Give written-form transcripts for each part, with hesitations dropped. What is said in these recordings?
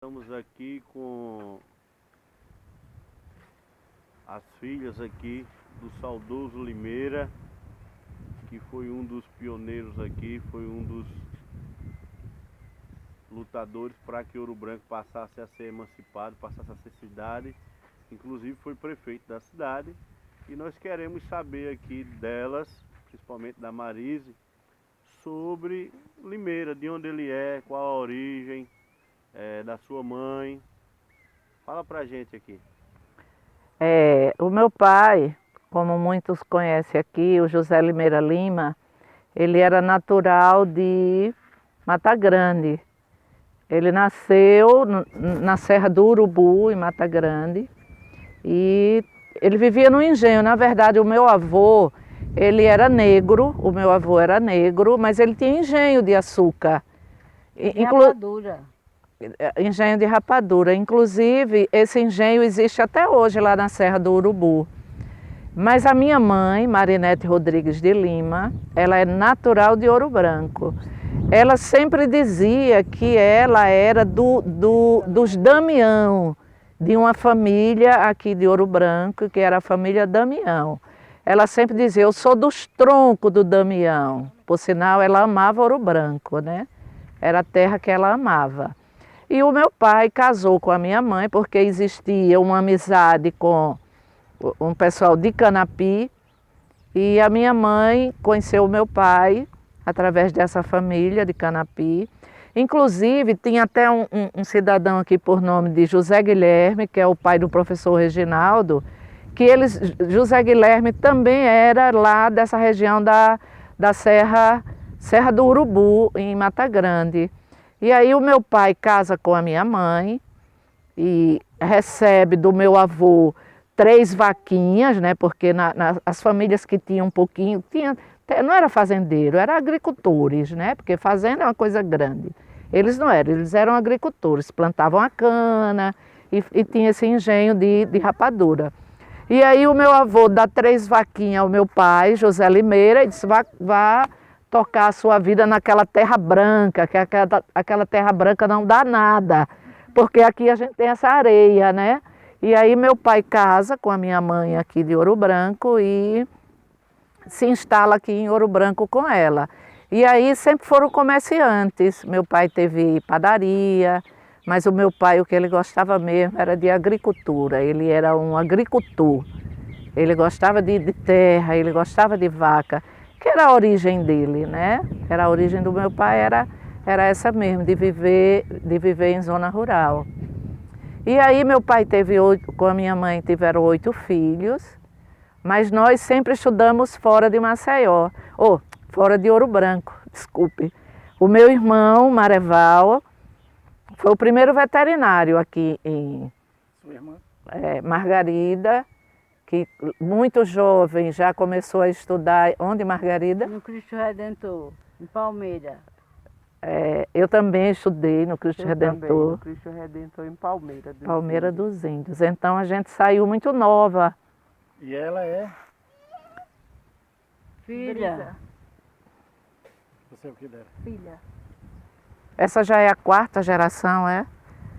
Estamos aqui com as filhas aqui do saudoso Limeira, que foi um dos pioneiros aqui, foi um dos lutadores para que Ouro Branco passasse a ser emancipado, passasse a ser cidade, inclusive foi prefeito da cidade. E nós queremos saber aqui delas, principalmente da Marise, sobre Limeira, de onde ele é, qual a origem da sua mãe. Fala pra gente aqui. O meu pai, como muitos conhecem aqui, o José Limeira Lima, ele era natural de Mata Grande. Ele nasceu na Serra do Urubu, em Mata Grande, e ele vivia no engenho. Na verdade, o meu avô, ele era negro, mas ele tinha engenho de açúcar. De rapadura. Engenho de rapadura. Inclusive, esse engenho existe até hoje lá na Serra do Urubu. Mas a minha mãe, Marinete Rodrigues de Lima, ela é natural de Ouro Branco. Ela sempre dizia que ela era dos Damião, de uma família aqui de Ouro Branco, que era a família Damião. Ela sempre dizia, eu sou dos troncos do Damião. Por sinal, ela amava Ouro Branco, né? Era a terra que ela amava. E o meu pai casou com a minha mãe, porque existia uma amizade com um pessoal de Canapi, e a minha mãe conheceu o meu pai através dessa família de Canapi. Inclusive, tinha até um cidadão aqui por nome de José Guilherme, que é o pai do professor Reginaldo, que José Guilherme também era lá dessa região da Serra do Urubu, em Mata Grande. E aí o meu pai casa com a minha mãe e recebe do meu avô 3 vaquinhas, né? Porque as famílias que tinham um pouquinho, não era fazendeiro, eram agricultores, né? Porque fazenda é uma coisa grande. Eles não eram, eles eram agricultores, plantavam a cana e tinha esse engenho de rapadura. E aí o meu avô dá 3 vaquinhas ao meu pai, José Limeira, e disse, vá tocar a sua vida naquela terra branca, que aquela terra branca não dá nada, porque aqui a gente tem essa areia, né? E aí meu pai casa com a minha mãe aqui de Ouro Branco e se instala aqui em Ouro Branco com ela. E aí sempre foram comerciantes. Meu pai teve padaria, mas o meu pai, o que ele gostava mesmo era de agricultura. Ele era um agricultor. Ele gostava de terra, ele gostava de vaca, que era a origem dele, né? Era a origem do meu pai, era essa mesmo, de viver em zona rural. E aí meu pai com a minha mãe tiveram 8 filhos, mas nós sempre estudamos fora de Maceió, fora de Ouro Branco, desculpe. O meu irmão, Mareval, foi o primeiro veterinário aqui em Sua irmã? Margarida, que muito jovem já começou a estudar. Onde, Margarida? No Cristo Redentor, em Palmeira. Eu também estudei no Cristo Redentor. Também, no Cristo Redentor em Palmeira. Palmeira dos Índios. Então a gente saiu muito nova. E ela é? Filha. Você é o que dera? Filha. Essa já é a 4ª geração, é?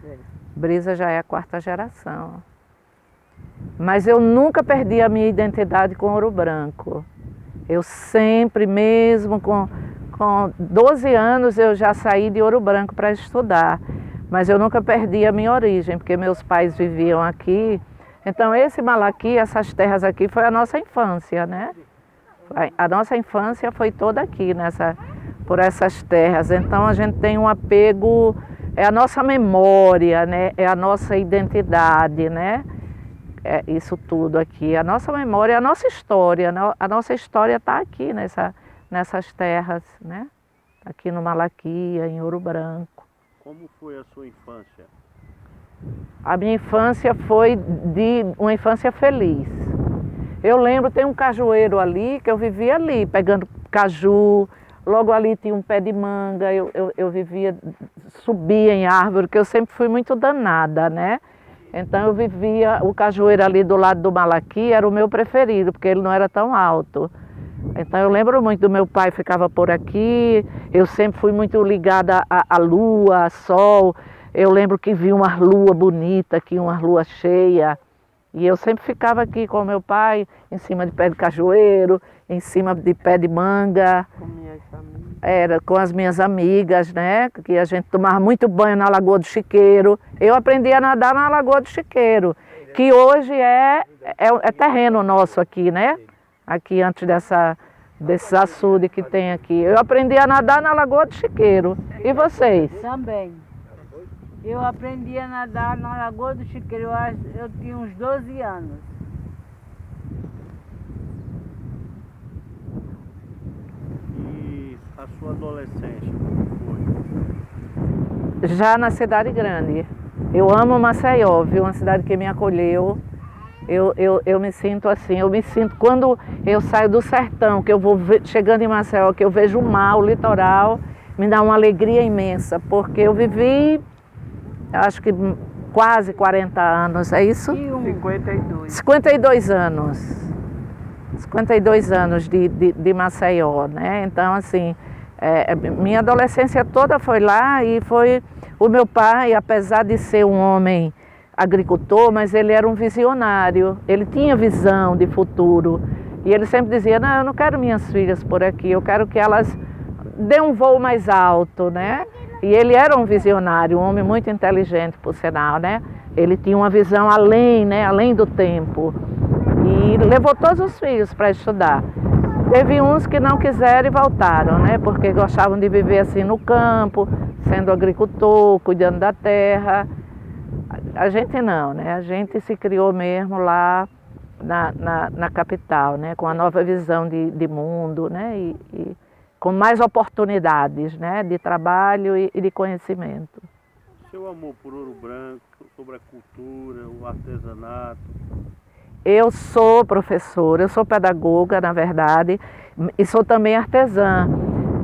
É. Brisa já é a 4ª geração. Mas eu nunca perdi a minha identidade com Ouro Branco. Eu sempre, mesmo com 12 anos, eu já saí de Ouro Branco para estudar. Mas eu nunca perdi a minha origem, porque meus pais viviam aqui. Então esse Malaqui, essas terras aqui, foi a nossa infância, né? A nossa infância foi toda aqui, por essas terras. Então a gente tem um apego, é a nossa memória, né? É a nossa identidade, né? É isso tudo aqui. A nossa memória, a nossa história. A nossa história está aqui nessas terras, né? Aqui no Malaquia, em Ouro Branco. Como foi a sua infância? A minha infância foi de uma infância feliz. Eu lembro, tem um cajueiro ali, que eu vivia ali, pegando caju. Logo ali tinha um pé de manga, eu subia em árvore, porque eu sempre fui muito danada, né? Então eu vivia, o cajueiro ali do lado do Malaqui era o meu preferido, porque ele não era tão alto. Então eu lembro muito do meu pai, ficava por aqui, eu sempre fui muito ligada à lua, ao sol. Eu lembro que vi uma lua bonita aqui, uma lua cheia. E eu sempre ficava aqui com meu pai, em cima de pé de cajueiro, em cima de pé de manga. Com minhas amigas. Era com as minhas amigas, né? Que a gente tomava muito banho na Lagoa do Chiqueiro. Eu aprendi a nadar na Lagoa do Chiqueiro, que hoje é terreno nosso aqui, né? Aqui antes desses açudes que tem aqui. Eu aprendi a nadar na Lagoa do Chiqueiro. E vocês? Também. Eu aprendi a nadar na Lagoa do Chiqueiro, eu tinha uns 12 anos. E a sua adolescência, como foi? Já na cidade grande. Eu amo Maceió, viu? Uma cidade que me acolheu. Eu me sinto assim, eu me sinto quando eu saio do sertão, que eu vou chegando em Maceió, que eu vejo o mar, o litoral, me dá uma alegria imensa, porque eu vivi, acho que quase 40 anos, é isso? 52. 52 anos. 52 anos de Maceió, né? Então, assim, minha adolescência toda foi lá e foi o meu pai, apesar de ser um homem agricultor, mas ele era um visionário, ele tinha visão de futuro. E ele sempre dizia, não, eu não quero minhas filhas por aqui, eu quero que elas dêem um voo mais alto, né? E ele era um visionário, um homem muito inteligente, por sinal, né? Ele tinha uma visão além, né? Além do tempo. E levou todos os filhos para estudar. Teve uns que não quiseram e voltaram, né? Porque gostavam de viver assim no campo, sendo agricultor, cuidando da terra. A gente não, né? A gente se criou mesmo lá na capital, né? Com a nova visão de mundo, né? E com mais oportunidades, né? De trabalho e de conhecimento. Seu amor por Ouro Branco, sobre a cultura, o artesanato. Eu sou professora, eu sou pedagoga, na verdade, e sou também artesã.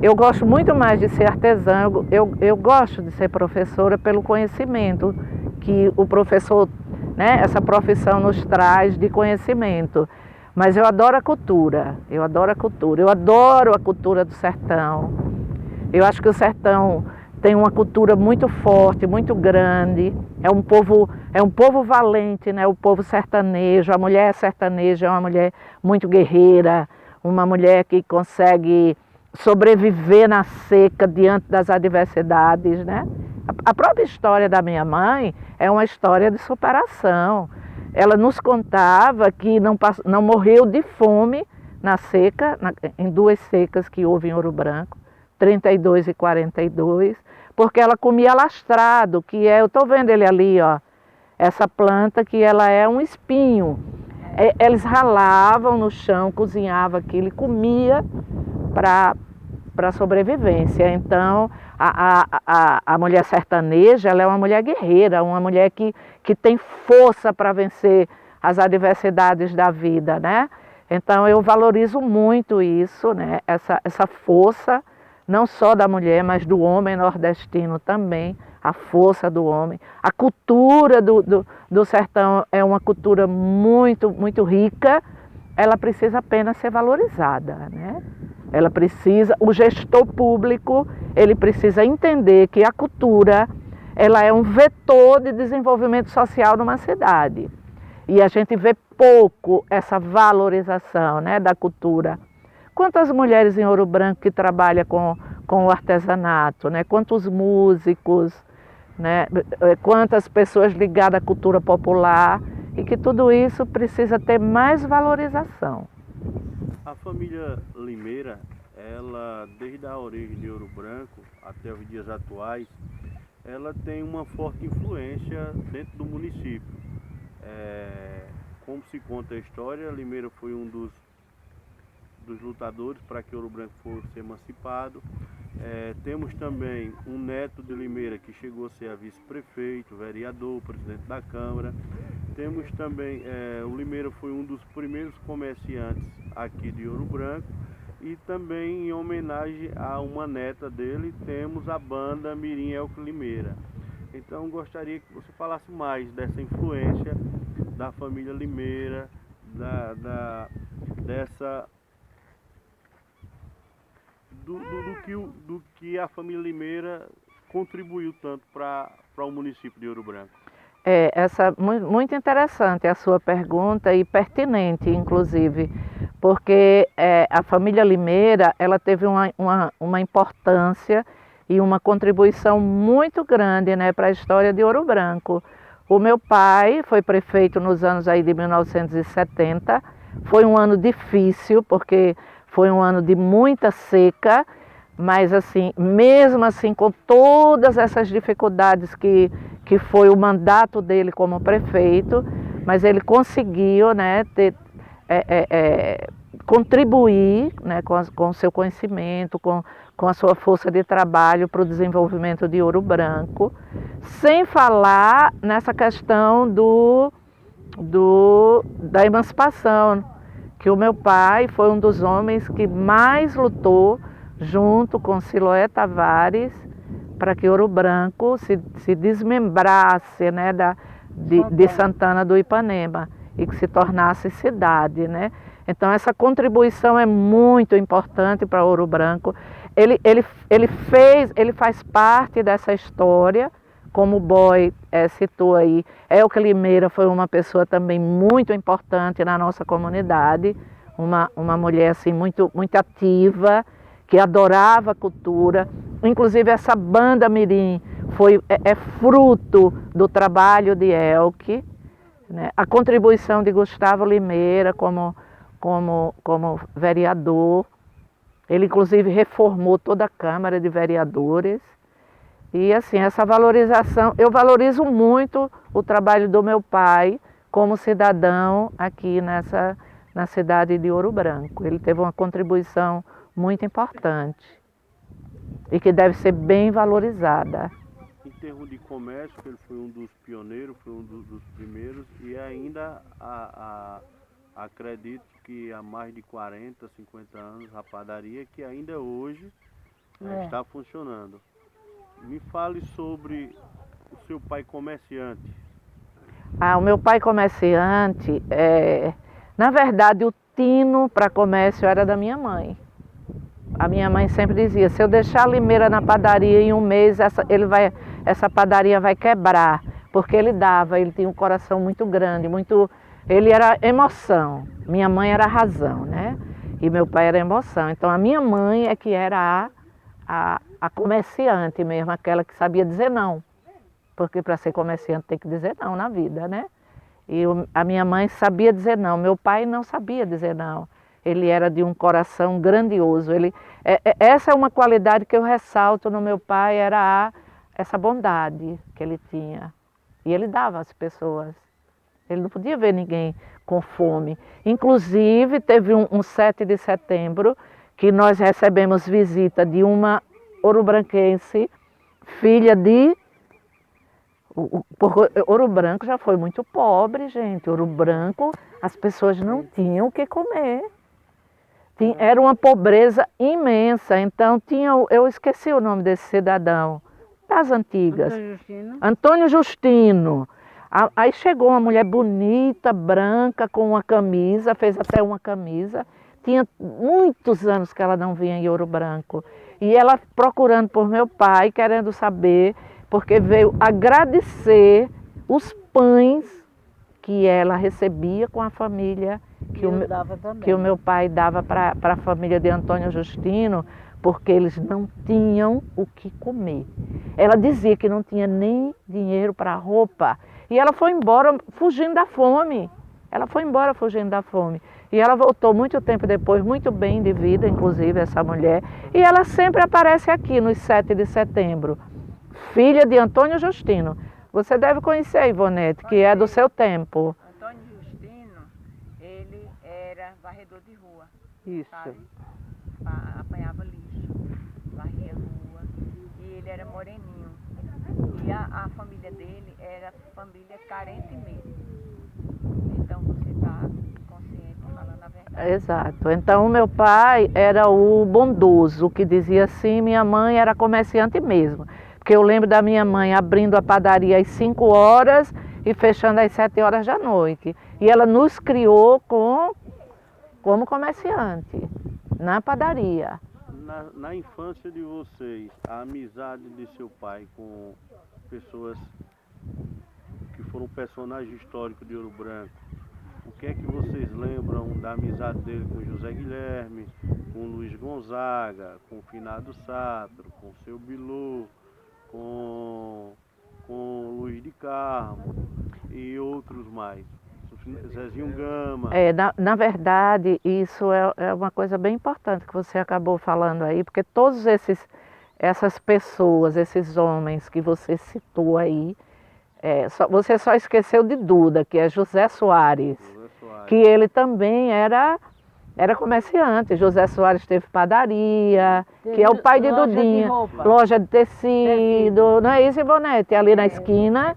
Eu gosto muito mais de ser artesã, eu gosto de ser professora pelo conhecimento que o professor, né, essa profissão nos traz de conhecimento. Mas eu adoro a cultura, eu adoro a cultura do sertão. Eu acho que o sertão tem uma cultura muito forte, muito grande. É um povo valente, né? O povo sertanejo. A mulher sertaneja é uma mulher muito guerreira, uma mulher que consegue sobreviver na seca diante das adversidades, né? A própria história da minha mãe é uma história de superação. Ela nos contava que não morreu de fome na seca, em duas secas que houve em Ouro Branco, 32 e 42, porque ela comia lastrado, que eu estou vendo ele ali, ó, essa planta que ela é um espinho. Eles ralavam no chão, cozinhavam aquilo e comia para sobrevivência. Então, a mulher sertaneja, ela é uma mulher guerreira, uma mulher que tem força para vencer as adversidades da vida, né? Então, eu valorizo muito isso, né? Essa força, não só da mulher, mas do homem nordestino também, a força do homem. A cultura do sertão é uma cultura muito, muito rica, ela precisa apenas ser valorizada, né? Ela precisa, o gestor público, ele precisa entender que a cultura, ela é um vetor de desenvolvimento social numa cidade. E a gente vê pouco essa valorização, né, da cultura. Quantas mulheres em Ouro Branco que trabalham com o artesanato, né? Quantos músicos, né? Quantas pessoas ligadas à cultura popular, e que tudo isso precisa ter mais valorização. A família Limeira, ela, desde a origem de Ouro Branco até os dias atuais, ela tem uma forte influência dentro do município. Como se conta a história, Limeira foi um dos lutadores para que Ouro Branco fosse emancipado. Temos também um neto de Limeira que chegou a ser a vice-prefeito, vereador, presidente da Câmara. Temos também, o Limeira foi um dos primeiros comerciantes aqui de Ouro Branco, e também em homenagem a uma neta dele, temos a banda Mirim Elco Limeira. Então gostaria que você falasse mais dessa influência da família Limeira, do que a família Limeira contribuiu tanto para para o município de Ouro Branco? Muito interessante a sua pergunta e pertinente, inclusive, porque a família Limeira ela teve uma importância e uma contribuição muito grande, né, para a história de Ouro Branco. O meu pai foi prefeito nos anos aí de 1970, foi um ano difícil, porque foi um ano de muita seca, mas assim, mesmo assim, com todas essas dificuldades que foi o mandato dele como prefeito, mas ele conseguiu, né, contribuir, né, com o seu conhecimento, com a sua força de trabalho para o desenvolvimento de Ouro Branco, sem falar nessa questão da emancipação, que o meu pai foi um dos homens que mais lutou junto com Siloé Tavares para que Ouro Branco se desmembrasse, né, de Santana do Ipanema e que se tornasse cidade, né? Então essa contribuição é muito importante para Ouro Branco. Ele faz parte dessa história, como o Boy citou aí. Elke Limeira foi uma pessoa também muito importante na nossa comunidade, uma mulher assim muito ativa, que adorava a cultura. Inclusive essa banda mirim é fruto do trabalho de Elke, né? A contribuição de Gustavo Limeira como vereador. Ele inclusive reformou toda a Câmara de Vereadores. E assim, essa valorização, eu valorizo muito o trabalho do meu pai como cidadão aqui na cidade de Ouro Branco. Ele teve uma contribuição muito importante e que deve ser bem valorizada. Em termos de comércio, ele foi um dos pioneiros, foi um dos primeiros, e ainda acredito que há mais de 40, 50 anos, a padaria que ainda hoje está funcionando. Me fale sobre o seu pai comerciante. O meu pai comerciante, na verdade o tino para comércio era da minha mãe. A minha mãe sempre dizia, se eu deixar a Limeira na padaria em um mês, essa padaria vai quebrar. Porque ele tinha um coração muito grande, ele era emoção. Minha mãe era razão, né? E meu pai era emoção. Então a minha mãe é que era a comerciante mesmo, aquela que sabia dizer não. Porque para ser comerciante tem que dizer não na vida, né? E a minha mãe sabia dizer não, meu pai não sabia dizer não. Ele era de um coração grandioso. Essa é uma qualidade que eu ressalto no meu pai, era essa bondade que ele tinha. E ele dava às pessoas. Ele não podia ver ninguém com fome. Inclusive, teve um 7 de setembro que nós recebemos visita de uma ourobranquense, filha de... Ouro Branco já foi muito pobre, gente. Ouro Branco, as pessoas não tinham o que comer. Era uma pobreza imensa. Então, eu esqueci o nome desse cidadão, das antigas. Antônio Justino. Aí chegou uma mulher bonita, branca, com uma camisa, fez até uma camisa. Tinha muitos anos que ela não vinha em Ouro Branco. E ela procurando por meu pai, querendo saber, porque veio agradecer os pães que ela recebia com a família, que o meu pai dava para a família de Antônio Justino, porque eles não tinham o que comer. Ela dizia que não tinha nem dinheiro para roupa. E ela foi embora fugindo da fome. E ela voltou muito tempo depois, muito bem de vida, inclusive, essa mulher. E ela sempre aparece aqui nos 7 de setembro. Filha de Antônio Justino. Você deve conhecer, Ivonete, que é do seu tempo. Antônio Justino, ele era varredor de rua. Isso. Sabe? Apanhava lixo, varria rua. E ele era moreninho. E a família dele era família carente mesmo. Então você está consciente falando a verdade. Exato. Então o meu pai era o bondoso, que dizia assim, minha mãe era comerciante mesmo. Porque eu lembro da minha mãe abrindo a padaria às 5 horas e fechando às 7 horas da noite. E ela nos criou como comerciante, na padaria. Na infância de vocês, a amizade de seu pai com pessoas que foram personagens históricos de Ouro Branco. O que é que vocês lembram da amizade dele com José Guilherme, com Luiz Gonzaga, com o Finado Satro, com o seu Bilu, com Luiz de Carmo e outros mais? Zezinho Gama. Na verdade, isso é uma coisa bem importante que você acabou falando aí, porque todos essas pessoas, esses homens que você citou aí, você só esqueceu de Duda, que é José Soares, que ele também era comerciante. José Soares teve padaria, que é o pai de Dudinha, loja de tecido, não é isso, Ivonete? Ali na esquina.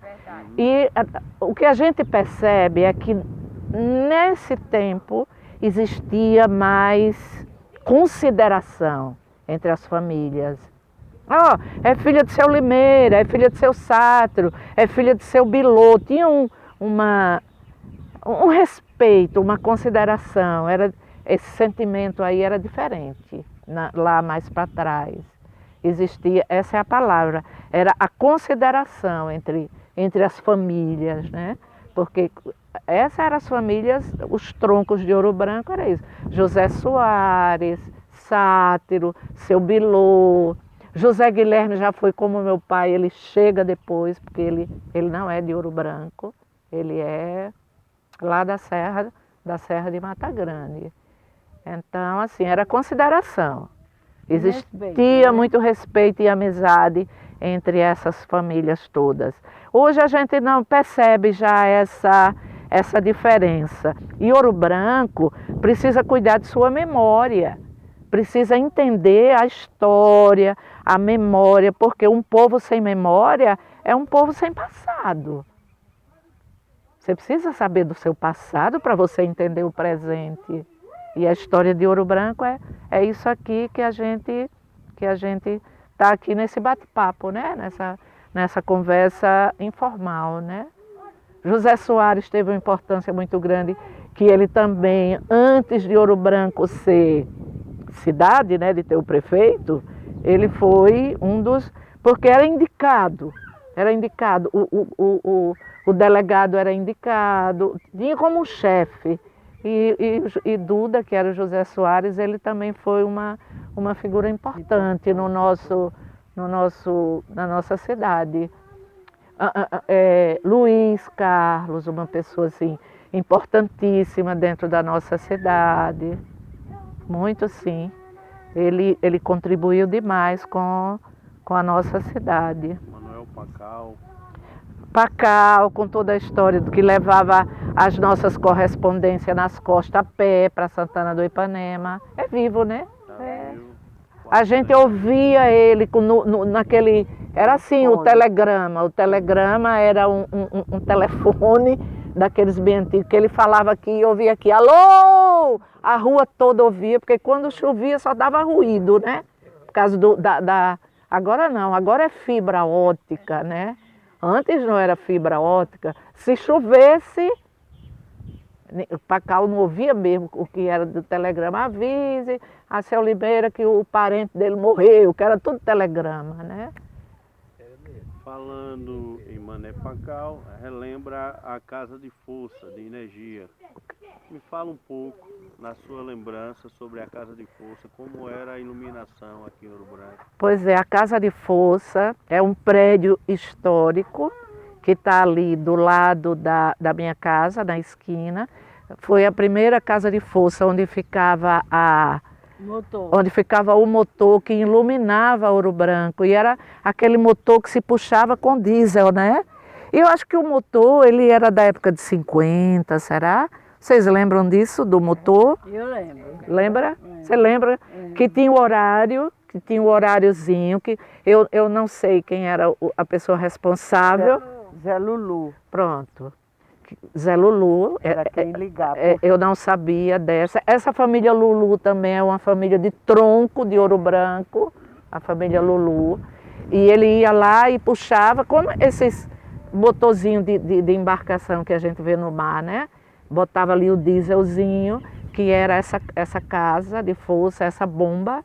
E o que a gente percebe é que nesse tempo existia mais consideração entre as famílias. É filha de seu Limeira, é filha de seu Satro, é filha de seu Bilô. Tinha um respeito, uma consideração. Esse sentimento aí era diferente lá mais para trás. Existia, essa é a palavra, era a consideração entre as famílias, né? Porque essas eram as famílias, os troncos de Ouro Branco, era isso. José Soares, Sátiro, seu Bilô. José Guilherme já foi como meu pai, ele chega depois, porque ele não é de Ouro Branco, ele é lá da Serra de Mata Grande. Então, assim, era consideração. Existia muito respeito e amizade entre essas famílias todas. Hoje a gente não percebe já essa diferença. E Ouro Branco precisa cuidar de sua memória, precisa entender a história, a memória, porque um povo sem memória é um povo sem passado. Você precisa saber do seu passado para você entender o presente. E a história de Ouro Branco é isso aqui que a gente está aqui nesse bate-papo, né? Nessa conversa informal, né? José Soares teve uma importância muito grande, que ele também, antes de Ouro Branco ser cidade, né, de ter o prefeito, ele foi um dos... porque era indicado, o delegado era indicado, tinha como chefe. E Duda, que era o José Soares, ele também foi uma figura importante na nossa cidade. Luiz Carlos, uma pessoa assim, importantíssima dentro da nossa cidade. Muito sim. Ele contribuiu demais com a nossa cidade. Manuel Pacal, com toda a história do que levava as nossas correspondências nas costas a pé para Santana do Ipanema. É vivo, né? A gente ouvia ele naquele... Era assim, o telegrama. O telegrama era um telefone daqueles bem antigos, que ele falava aqui e ouvia aqui. Alô! A rua toda ouvia, porque quando chovia só dava ruído, né? Por causa Agora não, agora é fibra ótica, né? Antes não era fibra ótica. Se chovesse, o Pacal não ouvia mesmo o que era do telegrama. Avise a seu Limeira que o parente dele morreu, que era tudo telegrama, né? Falando em Mané Pacal, relembra a Casa de Força, de Energia. Me fala um pouco, na sua lembrança, sobre a Casa de Força, como era a iluminação aqui em Ouro Branco. Pois é, a Casa de Força é um prédio histórico que está ali do lado da minha casa, na esquina. Foi a primeira Casa de Força onde ficava o motor que iluminava Ouro Branco. E era aquele motor que se puxava com diesel, né? E eu acho que o motor, ele era da época de 50, será? Vocês lembram disso, do motor? Eu lembro. Lembra? Você lembra? Que tinha o horário, que tinha o horáriozinho, que eu não sei quem era a pessoa responsável. Zé Lulu. Pronto. Zé Lulu. Era quem ligava. Eu não sabia dessa. Essa família Lulu também é uma família de tronco de Ouro Branco, a família Lulu. E ele ia lá e puxava, como esses motorzinhos de embarcação que a gente vê no mar, né? Botava ali o dieselzinho, que era essa casa de força, essa bomba.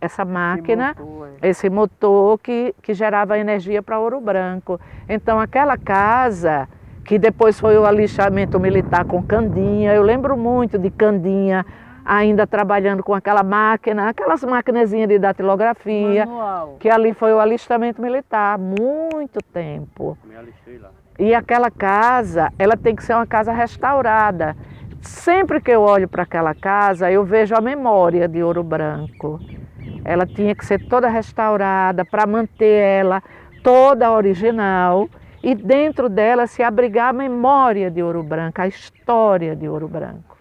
essa máquina, motor, esse motor que gerava energia para Ouro Branco. Então aquela casa, que depois foi o alistamento militar com Candinha, eu lembro muito de Candinha ainda trabalhando com aquela máquina, aquelas maquinazinhas de datilografia, manual. que ali foi o alistamento militar, muito tempo. Me alistei lá. E aquela casa, ela tem que ser uma casa restaurada. Sempre que eu olho para aquela casa, eu vejo a memória de Ouro Branco. Ela tinha que ser toda restaurada para manter ela toda original e dentro dela se abrigar a memória de Ouro Branco, a história de Ouro Branco.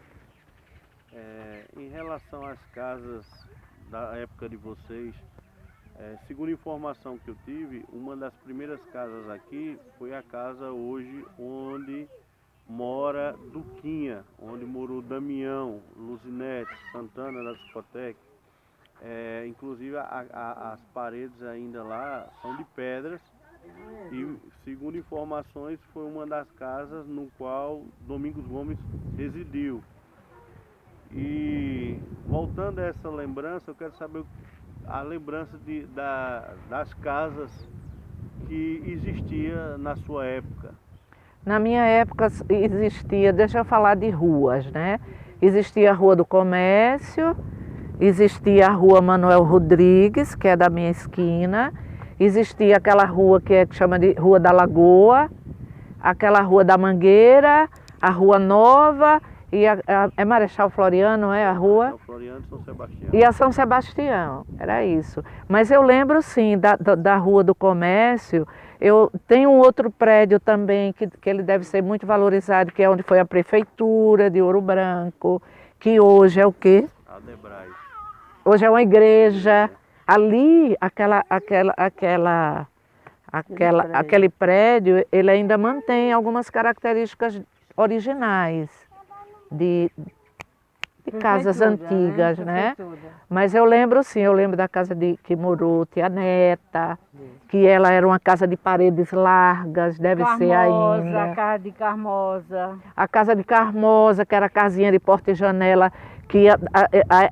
Em relação às casas da época de vocês, segundo a informação que eu tive, uma das primeiras casas aqui foi a casa hoje onde mora Duquinha, onde morou Damião, Luzinete, Santana da discoteca. Inclusive as paredes ainda lá são de pedras e, segundo informações, foi uma das casas no qual Domingos Gomes residiu. E voltando a essa lembrança, eu quero saber a lembrança das casas que existia na sua época. Na minha época existia, deixa eu falar de ruas, né? Existia a Rua do Comércio, existia a Rua Manuel Rodrigues, que é da minha esquina, existia aquela rua que chama de Rua da Lagoa, aquela Rua da Mangueira, a Rua Nova, e é Marechal Floriano, é a rua? Marechal Floriano, São Sebastião. E a São Sebastião, era isso. Mas eu lembro sim da Rua do Comércio. Eu tenho um outro prédio também que ele deve ser muito valorizado, que é onde foi a Prefeitura de Ouro Branco, que hoje é o quê? Adebrais. Hoje é uma igreja. Ali, aquele prédio, ele ainda mantém algumas características originais de casas antigas, né? Mas eu lembro sim, eu lembro da casa que morou Tia Neta, que ela era uma casa de paredes largas, deve ser ainda. A casa de Carmosa. A casa de Carmosa, que era a casinha de porta e janela, que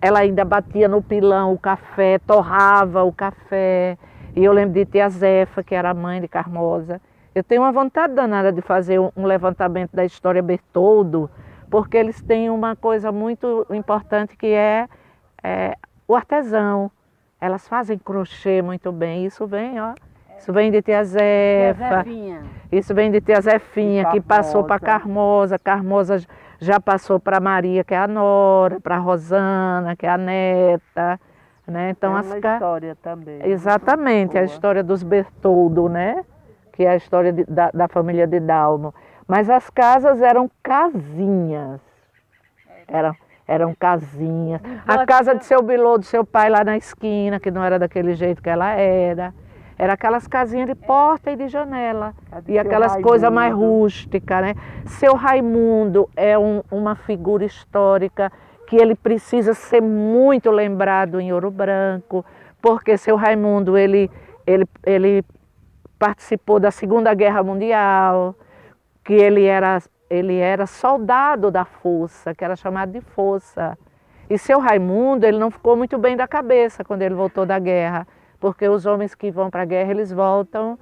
ela ainda batia no pilão o café, torrava o café. E eu lembro de Tia Zefa, que era a mãe de Carmosa. Eu tenho uma vontade danada de fazer um levantamento da história Bertoldo, porque eles têm uma coisa muito importante que é o artesão. Elas fazem crochê muito bem. Isso vem, ó. Isso vem de Tia Zefa. Isso vem de Tia Zefinha, que passou para Carmosa. Carmosa já passou para Maria, que é a nora, para Rosana, que é a neta. Né? Então, uma história também. Exatamente, a história dos Bertoldo, né? Que é a história da família de Dalmo. Mas as casas eram casinhas. Eram casinhas. A casa de seu Bilô, do seu pai lá na esquina, que não era daquele jeito que ela era. Era aquelas casinhas de porta e de janela. E aquelas coisas mais rústicas, né? Seu Raimundo é uma figura histórica que ele precisa ser muito lembrado em Ouro Branco, porque seu Raimundo, ele participou da Segunda Guerra Mundial, que ele era soldado da Força, que era chamado de Força. E seu Raimundo, ele não ficou muito bem da cabeça quando ele voltou da guerra, porque os homens que vão para a guerra, eles voltam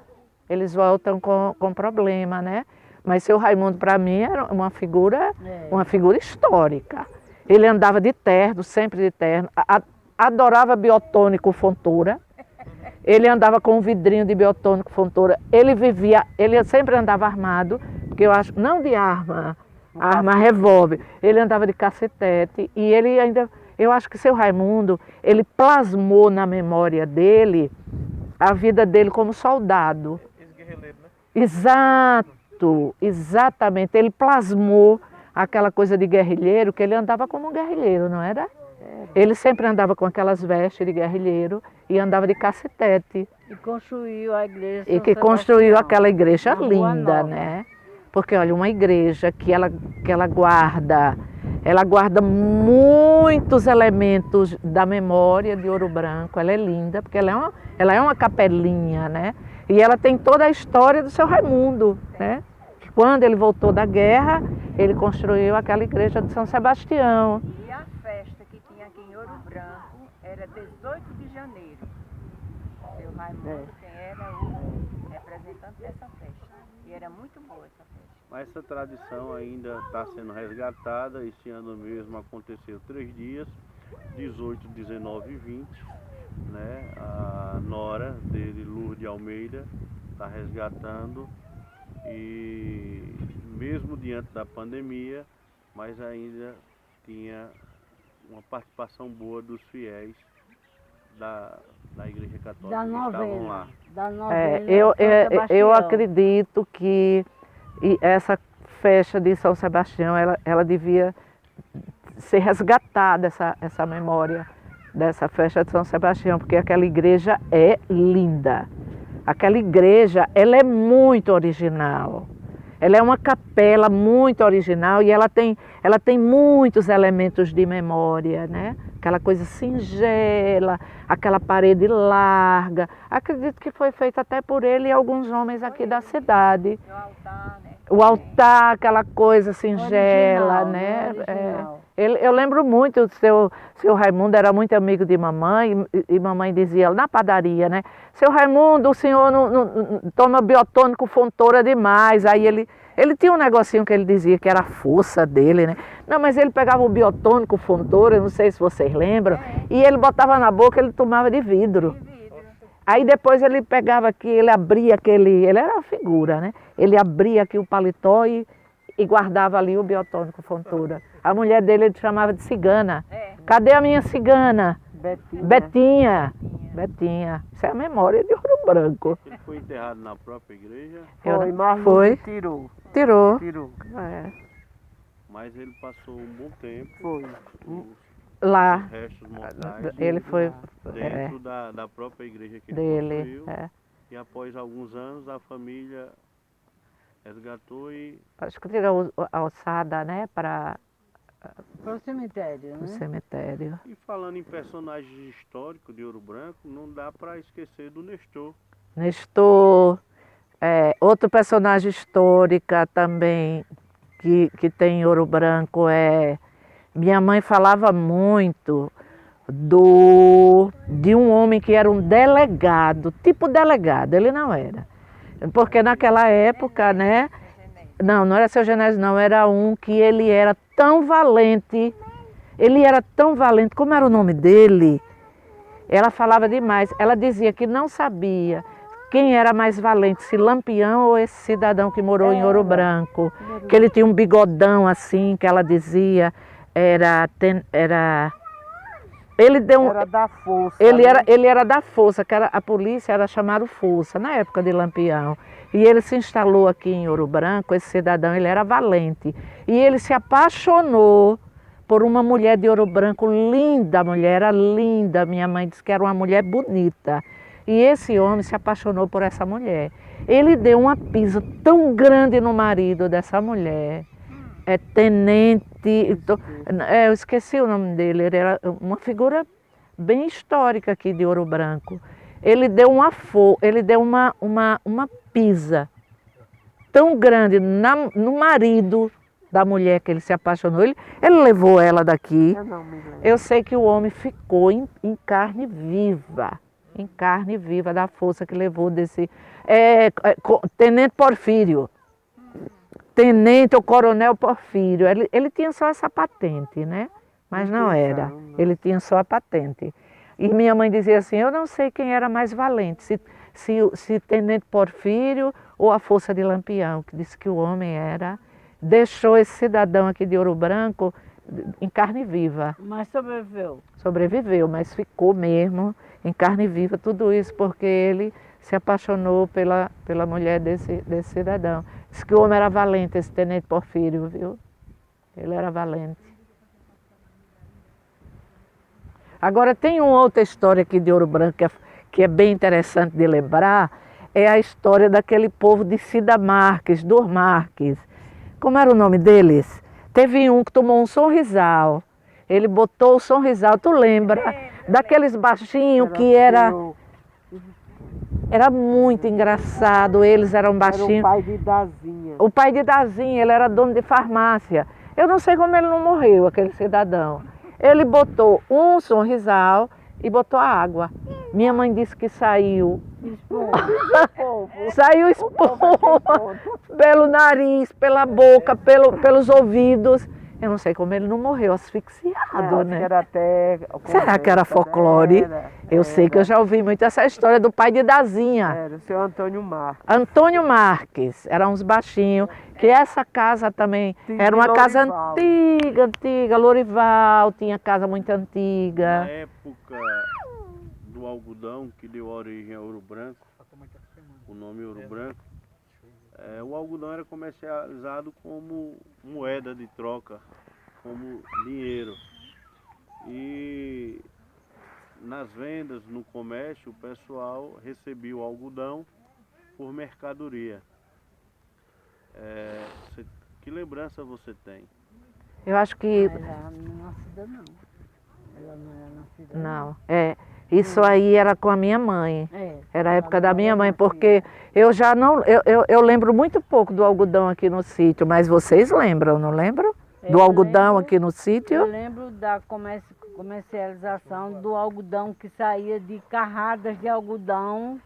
com problema, né? Mas seu Raimundo, para mim, era uma figura histórica. Ele andava de terno, sempre de terno, adorava biotônico Fontoura. Ele andava com um vidrinho de biotônico Fontoura. Ele sempre andava armado, porque eu acho, não de arma revólver. Ele andava de cacetete e ele ainda, eu acho que seu Raimundo, ele plasmou na memória dele a vida dele como soldado. Ex-guerrilheiro, né? Exato, exatamente. Ele plasmou aquela coisa de guerrilheiro, que ele andava como um guerrilheiro, não era? Ele sempre andava com aquelas vestes de guerrilheiro e andava de cacetete. E construiu a igreja. E que construiu aquela igreja linda, né? Porque, olha, uma igreja que ela guarda muitos elementos da memória de Ouro Branco. Ela é linda, porque ela é uma capelinha, né? E ela tem toda a história do seu Raimundo, né? Quando ele voltou da guerra, ele construiu aquela igreja de São Sebastião. E a festa que tinha aqui em Ouro Branco era 18 de janeiro. Seu Raimundo, quem era o representante dessa festa. E era muito boa essa festa. Mas essa tradição ainda está sendo resgatada. Este ano mesmo aconteceu 3 dias, 18, 19 e 20. Né? A nora dele, Lourdes Almeida, está resgatando. E mesmo diante da pandemia, mas ainda tinha uma participação boa dos fiéis da Igreja Católica Da que estavam lá. novena. Da novena. Eu São Sebastião. acredito que essa festa de São Sebastião, ela devia ser resgatada, essa memória dessa festa de São Sebastião, porque aquela igreja é linda. Aquela igreja, ela é muito original. Ela é uma capela muito original e ela tem muitos elementos de memória, né? Aquela coisa singela, aquela parede larga. Acredito que foi feita até por ele e alguns homens aqui da cidade. E o altar, né? O altar, aquela coisa singela, Original, né? original. Eu lembro muito, o seu Raimundo era muito amigo de mamãe e mamãe dizia na padaria, né? Seu Raimundo, o senhor não toma biotônico Fontoura demais. Aí ele tinha um negocinho que ele dizia que era a força dele, né? Não, mas ele pegava o biotônico Fontoura, eu não sei se vocês lembram, e ele botava na boca, ele tomava de vidro. De vidro. Aí depois ele pegava aqui, ele abria ele era uma figura, né? Ele abria aqui o paletó e guardava ali o biotônico Fontoura. A mulher dele ele chamava de cigana. É. Cadê a minha cigana? Betinha. Betinha. Betinha. Isso é a memória de Ouro Branco. Ele foi enterrado na própria igreja, Foi, mas Foi. tirou. Tirou. É. mas ele passou um bom tempo, Foi. os Lá. restos mortais, Ele foi dentro da própria igreja que ele dele. construiu. É. E após alguns anos a família resgatou e Acho que tirou a alçada, né, para Para o cemitério, o né? cemitério. E falando em personagens históricos de Ouro Branco, não dá para esquecer do Nestor. Nestor, outro personagem histórica também que tem em Ouro Branco é... Minha mãe falava muito de um homem que era um delegado, tipo delegado, ele não era. Porque naquela época, né? Não era seu Genésio, não, era um que ele era tão valente, como era o nome dele? Ela falava demais, ela dizia que não sabia quem era mais valente, se Lampião ou esse cidadão que morou em Ouro Branco, que ele tinha um bigodão assim, que ela dizia, ele deu um... Era da força. Ele era da Força, que a polícia era chamada Força, na época de Lampião. E ele se instalou aqui em Ouro Branco, esse cidadão, ele era valente. E ele se apaixonou por uma mulher de Ouro Branco, linda mulher, era linda. Minha mãe disse que era uma mulher bonita. E esse homem se apaixonou por essa mulher. Ele deu uma pisa tão grande no marido dessa mulher. Tenente, eu esqueci o nome dele, ele era uma figura bem histórica aqui de Ouro Branco. Ele deu uma pisa tão grande no marido da mulher que ele se apaixonou. Ele levou ela daqui. Eu não me lembro. Eu sei que o homem ficou em carne viva da força que levou desse Tenente Porfírio. Tenente ou Coronel Porfírio, ele tinha só essa patente, né? Mas não era, ele tinha só a patente. E minha mãe dizia assim, eu não sei quem era mais valente, se Tenente Porfírio ou a Força de Lampião, que disse que o homem deixou esse cidadão aqui de Ouro Branco em carne viva. Mas sobreviveu. Sobreviveu, mas ficou mesmo em carne viva, tudo isso porque ele se apaixonou pela mulher desse cidadão. Diz que o homem era valente, esse Tenente Porfírio, viu? Ele era valente. Agora tem uma outra história aqui de Ouro Branco que é bem interessante de lembrar, é a história daquele povo de Cida Marques, dos Marques. Como era o nome deles? Teve um que tomou um sonrisal. Ele botou o sonrisal, tu lembra? Daqueles baixinhos que era muito engraçado, eles eram baixinhos. Era o pai de Dazinha. O pai de Dazinha, ele era dono de farmácia. Eu não sei como ele não morreu, aquele cidadão. Ele botou um sonrisal e botou a água. Minha mãe disse que saiu. Espuma. Saiu espuma pelo nariz, pela boca, pelos ouvidos. Eu não sei como ele não morreu asfixiado, né? Era até Será que era folclore? Eu sei que eu já ouvi muito essa história do pai de Dazinha. Era o seu Antônio Marcos. Antônio Marques, eram uns baixinhos, que essa casa também era uma casa Lourival. antiga, Lourival, tinha casa muito Na antiga. época do algodão que deu origem a Ouro Branco, o nome Ouro Branco, o algodão era comercializado como moeda de troca, como dinheiro. E nas vendas, no comércio, o pessoal recebia o algodão por mercadoria. Que lembrança você tem? Eu acho que Ela não é nascida, não. Ela não era nascida. não, isso aí era com a minha mãe. É. Era a época da minha mãe, porque eu já não, eu lembro muito pouco do algodão aqui no sítio, mas vocês lembram, não lembram? Do Eu algodão lembro. aqui no Eu sítio? lembro da comercialização do algodão que saía de carradas de algodão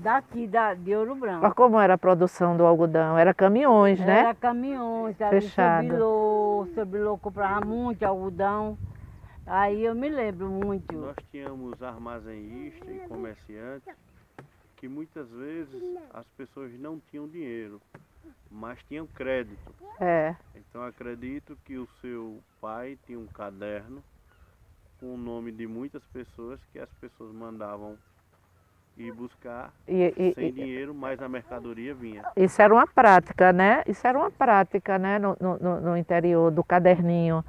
daqui de Ouro Branco. Mas como era a produção do algodão? Era caminhões, né? Era caminhões, Fechado. seu Bilô comprava muito algodão. Aí eu me lembro muito. Nós tínhamos armazenistas e comerciantes que muitas vezes as pessoas não tinham dinheiro, mas tinham crédito. É. Então acredito que o seu pai tinha um caderno com o nome de muitas pessoas que as pessoas mandavam ir buscar sem dinheiro, mas a mercadoria vinha. Isso era uma prática, né? Isso era uma prática, né? No interior do caderninho.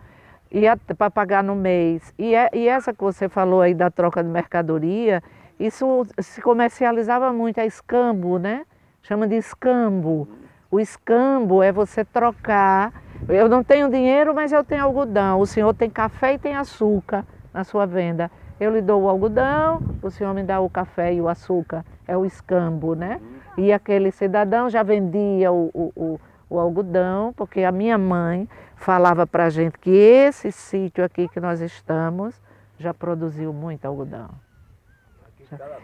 Ia para pagar no mês. E essa que você falou aí da troca de mercadoria, isso se comercializava muito, é escambo, né? Chama de escambo. O escambo é você trocar. Eu não tenho dinheiro, mas eu tenho algodão. O senhor tem café e tem açúcar na sua venda. Eu lhe dou o algodão, o senhor me dá o café e o açúcar. É o escambo, né? E aquele cidadão já vendia o algodão, porque a minha mãe falava para a gente que esse sítio aqui que nós estamos já produziu muito algodão.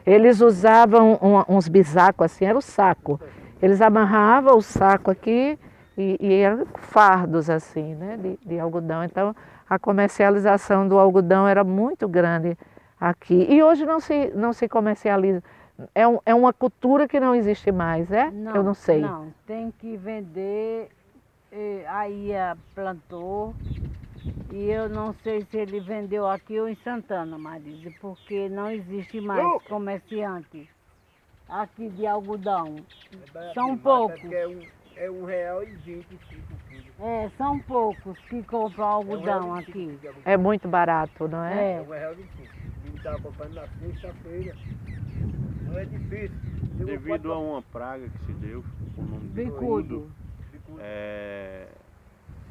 Eles usavam uns bisacos assim, era o saco. Eles amarravam o saco aqui e eram fardos assim, né, de algodão. Então a comercialização do algodão era muito grande aqui. E hoje não se comercializa. É uma cultura que não existe mais, é? Eu não sei. Não, tem que vender. Aí plantou. E eu não sei se ele vendeu aqui ou em Santana, Marise, porque não existe mais comerciante aqui de algodão. São poucos. É R$1,25. São poucos que compram algodão aqui. É muito barato, não é? É R$1,25. Ele estava comprando na sexta-feira. Não é difícil. Devido a uma praga que se deu, com o nome de Bicudo.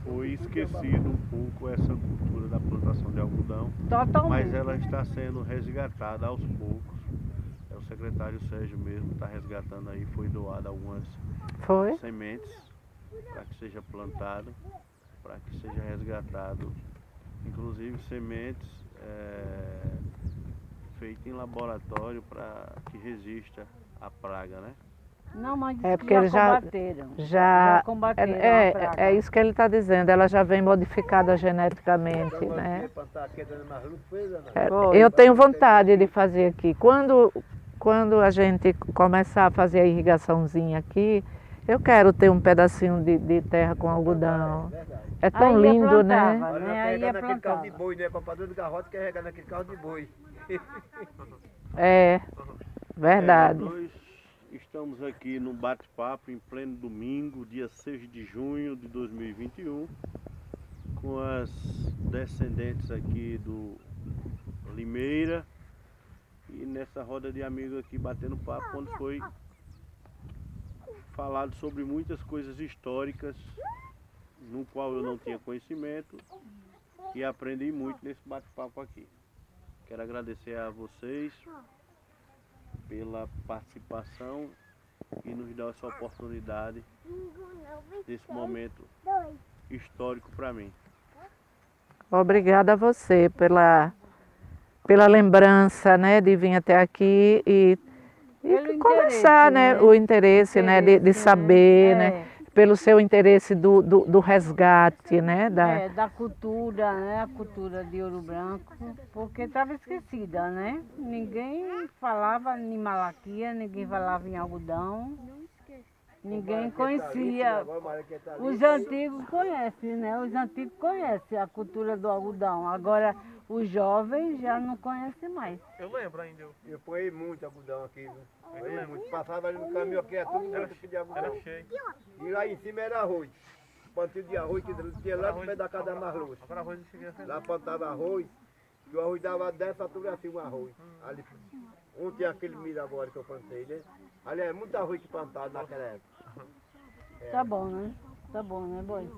foi esquecido um pouco essa cultura da plantação de algodão, Totalmente. mas ela está sendo resgatada aos poucos. O secretário Sérgio mesmo está resgatando aí, foi doado algumas Foi? sementes para que seja plantado, para que seja resgatado, inclusive sementes feitas em laboratório para que resista à praga, né? Não, mas É diz porque que eles combateram. já combateram a praga. é isso que ele está dizendo. Ela já vem modificada geneticamente, né? Eu tenho vontade de fazer aqui. Quando a gente começar a fazer a irrigaçãozinha aqui, eu quero ter um pedacinho de terra com algodão. É tão Aí lindo, né? plantava, né? Aí Carregar naquele carro de plantava. boi, né? Papador do garrote carregar naquele carro de boi. É, verdade. Nós estamos aqui no bate-papo em pleno domingo, dia 6 de junho de 2021, com as descendentes aqui do Limeira e nessa roda de amigos aqui batendo papo, quando foi falado sobre muitas coisas históricas no qual eu não tinha conhecimento e aprendi muito nesse bate-papo aqui. Quero agradecer a vocês pela participação e nos dar essa oportunidade desse momento histórico para mim. Obrigada a você pela pela lembrança, né, de vir até aqui e Pelo começar, interesse, né, o interesse, né, de Interesse, saber, né? né, pelo seu interesse do resgate, né, Da cultura, né? A cultura de Ouro Branco, porque estava esquecida, né? Ninguém falava em malaquia, ninguém falava em algodão, ninguém conhecia. Os antigos conhecem, né? Os antigos conhecem a cultura do algodão. Agora, os jovens já não conhecem mais. Eu lembro ainda. Eu ponhei muito algodão aqui, viu? Ponhei muito. Passava ali no caminho aqui, é tudo branco aqui de algodão. Era cheio. E lá em cima era arroz. Plantio de arroz que tinha lá no pé da casa da Marluce. Agora arroz eu cheguei a fazer. Lá plantava arroz, e o arroz dava dessa altura assim, um arroz. Ali, ontem aquele milho agora que eu plantei, né? Ali é muito arroz que plantava naquela época. Tá bom, né? Tá bom, né, boy?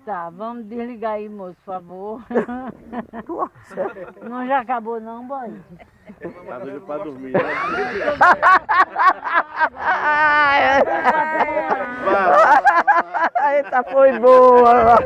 Tá, vamos desligar aí, moço, por favor. Não já acabou não, boy? Tá doido pra dormir, né? Eita, foi boa!